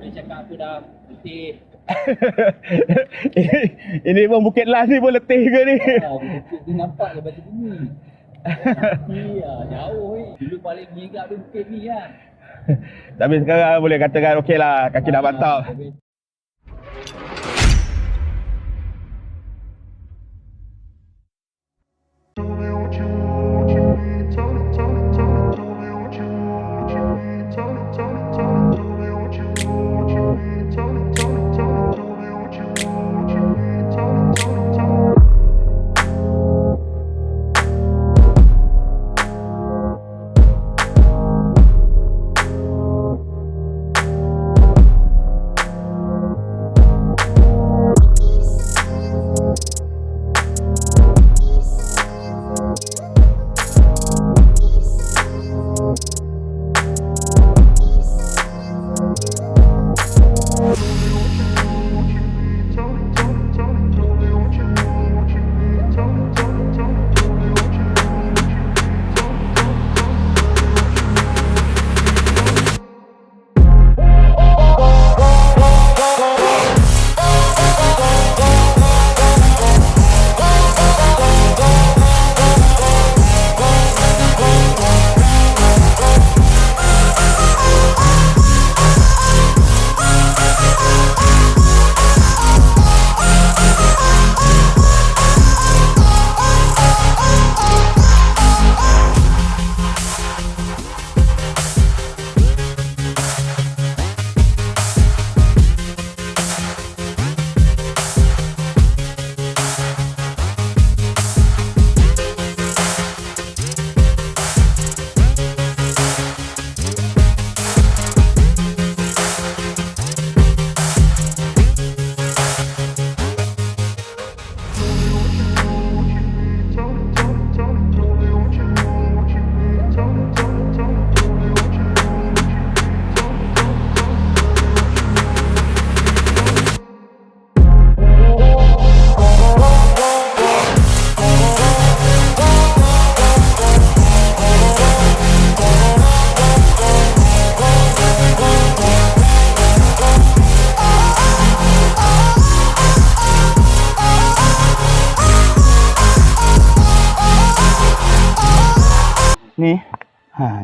boleh cakap aku dah letih. Ini pun Bukit Las ni pun letih ke ni? Bukit dia nampak je batu bumi. Jauh ni. Dulu paling mengigap tu bukit ni kan. Tapi sekarang boleh katakan okey lah, kaki dah mantap.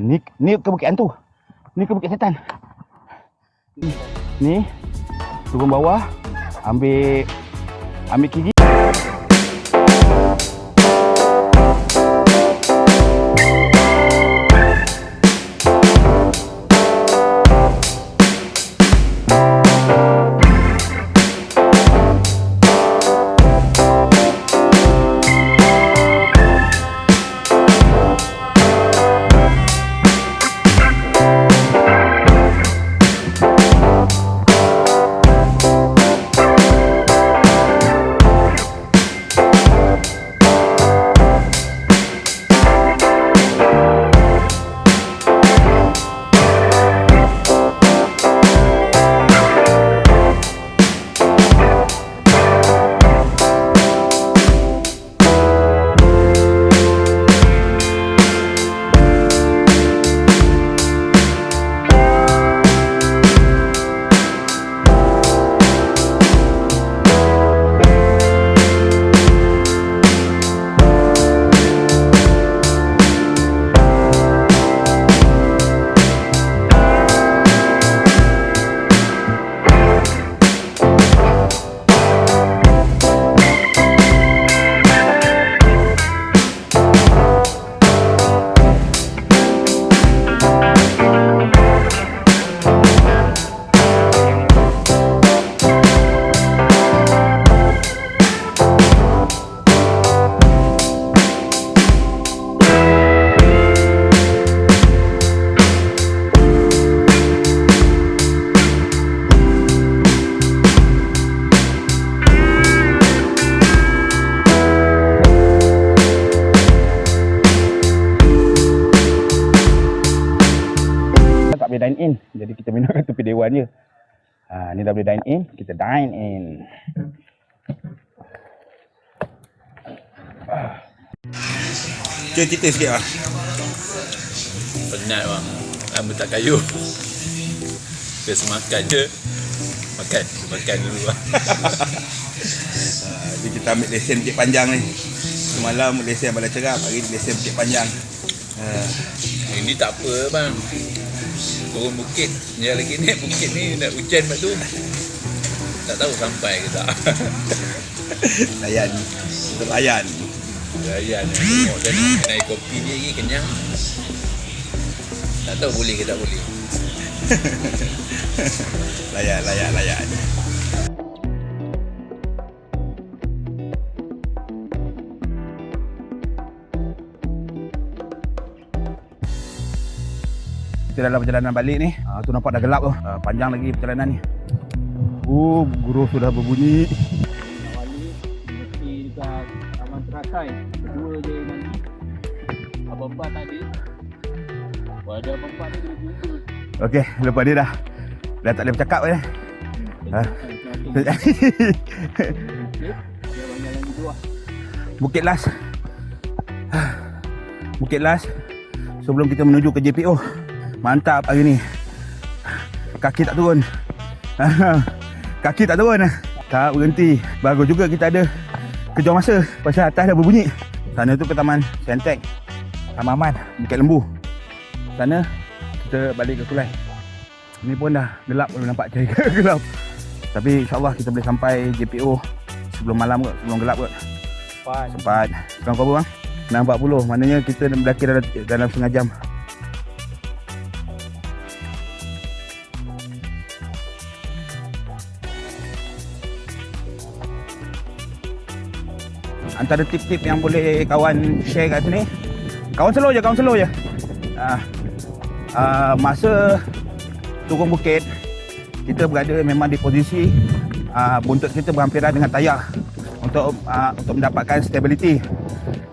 Ni, ni ke Bukit Hantu. Ni ke Bukit Setan. Ni turun bawah, ambil kiri. boleh dine in. Jadi kita minum kat tepi dewan je. Ni dah boleh dine in, kita dine in. Cuba cerita sikit lah. Penat bang, lama tak kayu. Biasa makan je. Makan dulu lah. Jadi kita ambil lesen Bukit Panjang ni. Semalam lesen Balai Cerap, hari ni lesen Bukit Panjang. Ini tak apa bang. Turun bukit. Yang lagi naik bukit ni nak hujan mak tu. Tak tahu sampai ke tak. Layan. Untuk layan. Layan tengok dan kedai kopi ni lagi kenyang. Tak tahu boleh ke tak boleh. Layan. Kita dalam perjalanan balik ni. Tu nampak dah gelap tu. Panjang lagi perjalanan ni. Guru sudah berbunyi. Nak balik mesti dekat Taman Teratai. Kedua je nanti. Abang Pak tak ada. Kalau ada Abang Pak ni dia tunggu. Okey, lepas dia dah tak boleh bercakap dah. Dia banyak lagi dua. Bukit Las. Bukit Las. Sebelum kita menuju ke JPO. Mantap hari ni. Kaki tak turun. Kaki tak turun. Tak berhenti. Bagus juga kita ada kejar masa. Pasal atas dah berbunyi. Sana tu ke Taman Sentek. Taman Aman. Bukit Lembu. Sana kita balik ke Kulai. Ni pun dah gelap, belum nampak cahaya gelap. Tapi insyaAllah kita boleh sampai JPO sebelum malam kot, sebelum gelap kot. Sempat. Sekarang kau berapa bang? 6.40. Maknanya kita mendaki dalam setengah jam. Antara tip-tip yang boleh kawan share kat sini, kawan slow je. Masa turun bukit, kita berada memang di posisi buntut kita berhampiran dengan tayar untuk mendapatkan stability.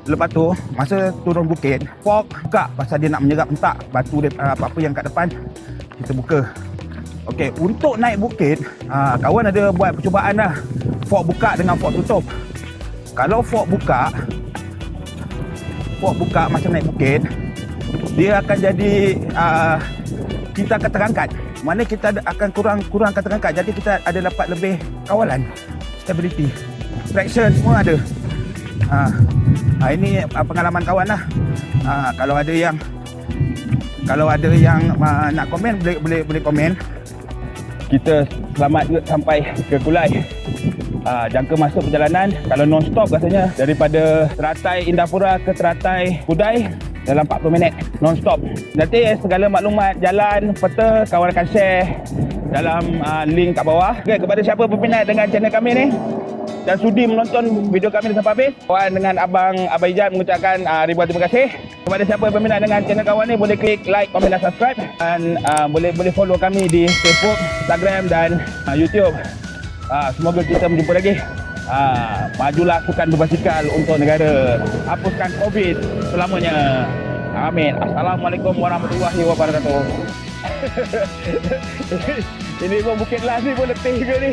Lepas tu, masa turun bukit, fork buka pasal dia nak menyerap hentak batu apa-apa yang kat depan, kita buka. Okey, untuk naik bukit, kawan ada buat percubaan dah. Fork buka dengan fork tutup. Kalau fork buka macam naik bukit, dia akan jadi kita akan terangkat. Mana kita akan kurang akan terangkat. Jadi kita ada dapat lebih kawalan, stability, traction semua ada. Ini pengalaman kawan lah. Kalau ada yang nak komen boleh komen. Kita selamat juga sampai ke Kulai. Jangka masa perjalanan kalau non-stop rasanya daripada Teratai Indapura ke Teratai Kudai dalam 40 minit non-stop. Nanti segala maklumat jalan, peta kawan akan share dalam link kat bawah. Okay, kepada siapa berminat dengan channel kami ni dan sudi menonton video kami sampai habis, kawan dengan Abang Ijat mengucapkan ribuan terima kasih. Kepada siapa yang berminat dengan channel kawan ni, boleh klik like, komen dan subscribe, dan boleh follow kami di Facebook, Instagram dan YouTube. Semoga kita berjumpa lagi. Majulah sukan berbasikal untuk negara. Hapuskan COVID selamanya. Amin. Assalamualaikum warahmatullahi wabarakatuh. Ini pun Bukit Las ni pun letih ke ni.